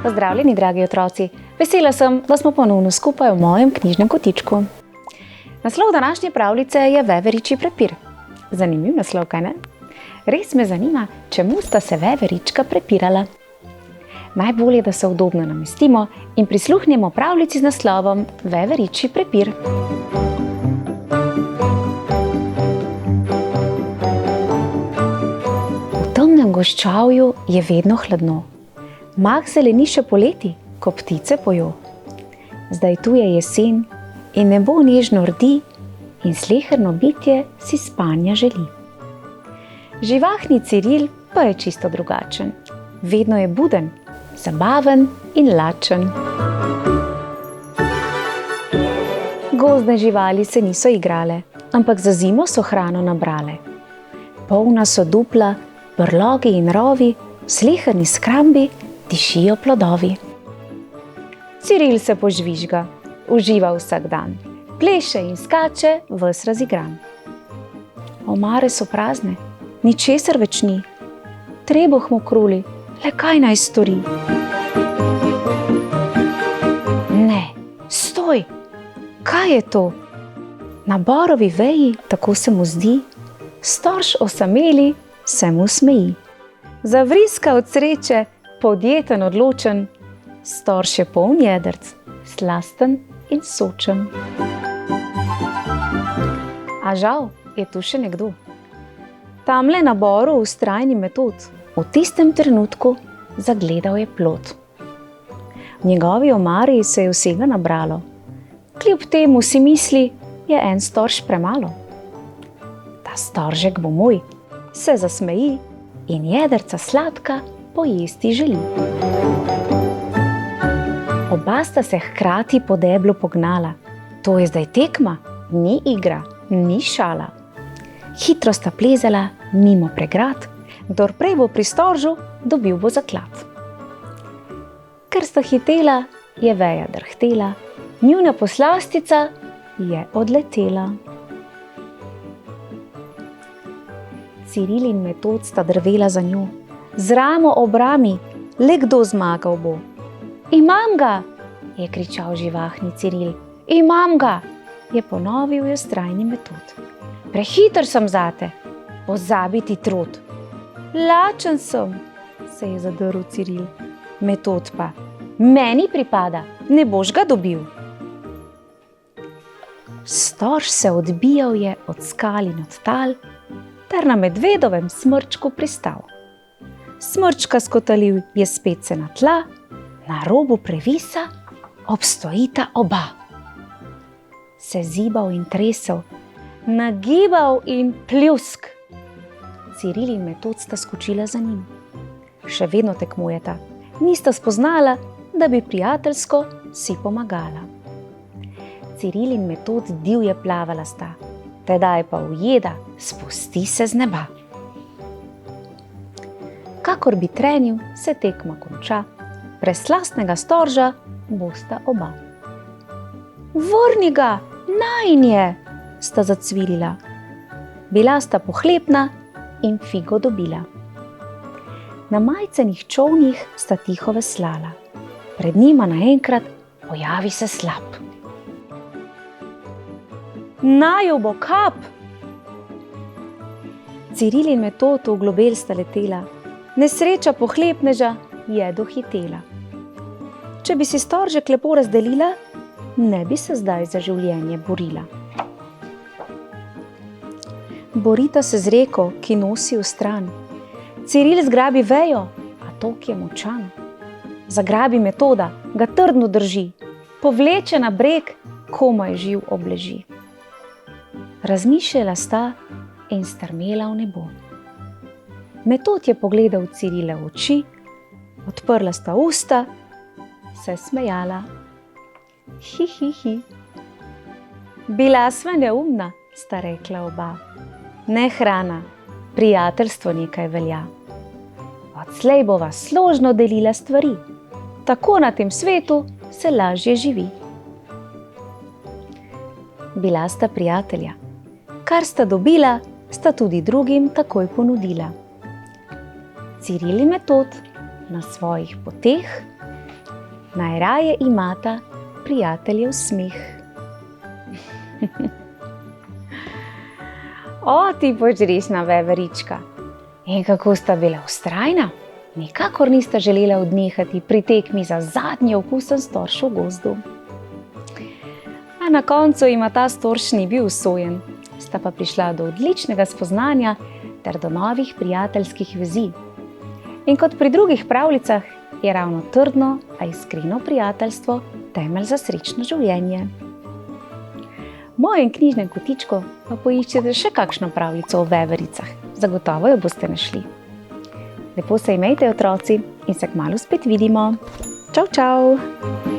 Pozdravljeni, dragi otroci! Vesela sem, da smo ponovno skupaj v mojem knjižnem kotičku. Naslov današnje pravljice je Veveričji prepir. Zanimiv naslov, kaj ne? Res me zanima, čemu sta se veverička prepirala. Najbolje, da se udobno namestimo in prisluhnemo pravljici z naslovom Veveričji prepir. V temnem goščavju je vedno hladno. Mah zeleni še poleti, ko ptice pojo. Zdaj tu je jesen in nebo nežno rdi in sleherno bitje si spanja želi. Živahni Ciril pa je čisto drugačen. Vedno je buden, zabaven in lačen. Gozdne živali se niso igrale, ampak za zimo so hrano nabrale. Polna so dupla, brlogi in rovi, v sleherni skrambi dišijo plodovi. Ciril se požvižga, uživa vsak dan, pleše in skače ves razigran. Omare so prazne, ničesar več ni, trebuh mu kruli, le kaj naj stori? Ne, stoj! Kaj je to? Na borovi veji, tako se mu zdi, storž osameli se mu smeji. Zavriska od sreče, podjeten, odločen, storž je poln jedrc, slasten in sočen. A žal je tu še nekdo. Tamle na boru vztrajni Metod v tistem trenutku zagledal je plod. V njegovi omari se je vsega nabralo. Kljub temu si misli, je en storž premalo. Ta storžek bo moj, se zasmeji in jedrca sladka pojesti želi. Oba sta se hkrati po deblu pognala. To je zdaj tekma, ni igra, ni šala. Hitro sta plezala mimo pregrad, kdor prej bo pri storžu, dobil bo zaklad. Ker sta hitela, je veja drhtela, njuna poslastica je odletela. Ciril in Metod sta drvela za njo. Z ramo ob rami, le kdo zmagal bo. Imam ga, je kričal živahni Ciril. Imam ga, je ponovil vztrajni Metod. Prehiter sem zate, pozabi ti trud. Lačen sem, se je zadrl Ciril. Metod pa, meni pripada, ne boš ga dobil. Storž se odbijal je od skal in od tal, ter na medvedovem smrčku pristal. Smrčka skotalil je spet se na tla, na robu previsa obstojita oba. Se zibal in tresel, nagibal in pljusk. Ciril in Metod sta skočila za njim. Še vedno tekmujeta, nista spoznala, da bi prijateljsko si pomagala. Ciril in Metod divje plavala sta, tedaj pa ujeda spusti se z neba. Kakor bi trenil, se tekma konča, preslastnega storža bosta oba. Vrni ga, najin je, sta zacvilila. Bila sta pohlepna in figo dobila. Na majcenih čolnih sta tiho veslala. Pred njima naenkrat pojavi se slap. Naju bo kap! Ciril in Metod v globel sta letela. Nesreča pohlepneža je dohitela. Če bi si storžek lepo razdelila, ne bi se zdaj za življenje borila. Borita se z reko, ki nosi v stran. Ciril zgrabi vejo, a tok je močan. Zagrabi Metoda, ga trdno drži, povleče na breg, komaj živ obleži. Razmišljala sta in strmela v nebo. Metod je pogledal Cirile v oči, odprla sta usta, se smejala. Hi, hi, hi. Bila sva neumna, sta rekla oba. Ne hrana, prijateljstvo nekaj velja. Odslej bova složno delila stvari. Tako na tem svetu se lažje živi. Bila sta prijatelja. Kar sta dobila, sta tudi drugim takoj ponudila. Ciril in Metod na svojih poteh najraje imata prijateljev smeh. O, ti požrešna veverička! In kako sta bila vztrajna? Nikakor nista želela odnehati pri tekmi za zadnji okusen storž v gozdu. A na koncu jima ta storž ni bil usojen, sta pa prišla do odličnega spoznanja ter do novih prijateljskih vezi. In kot pri drugih pravljicah je ravno trdno, a iskreno prijateljstvo temelj za srečno življenje. V mojem knjižnem kotičku pa poiščete še kakšno pravljico o vevericah. Zagotovo jo boste našli. Lepo se imejte, otroci, in se kmalu spet vidimo. Čau, čau!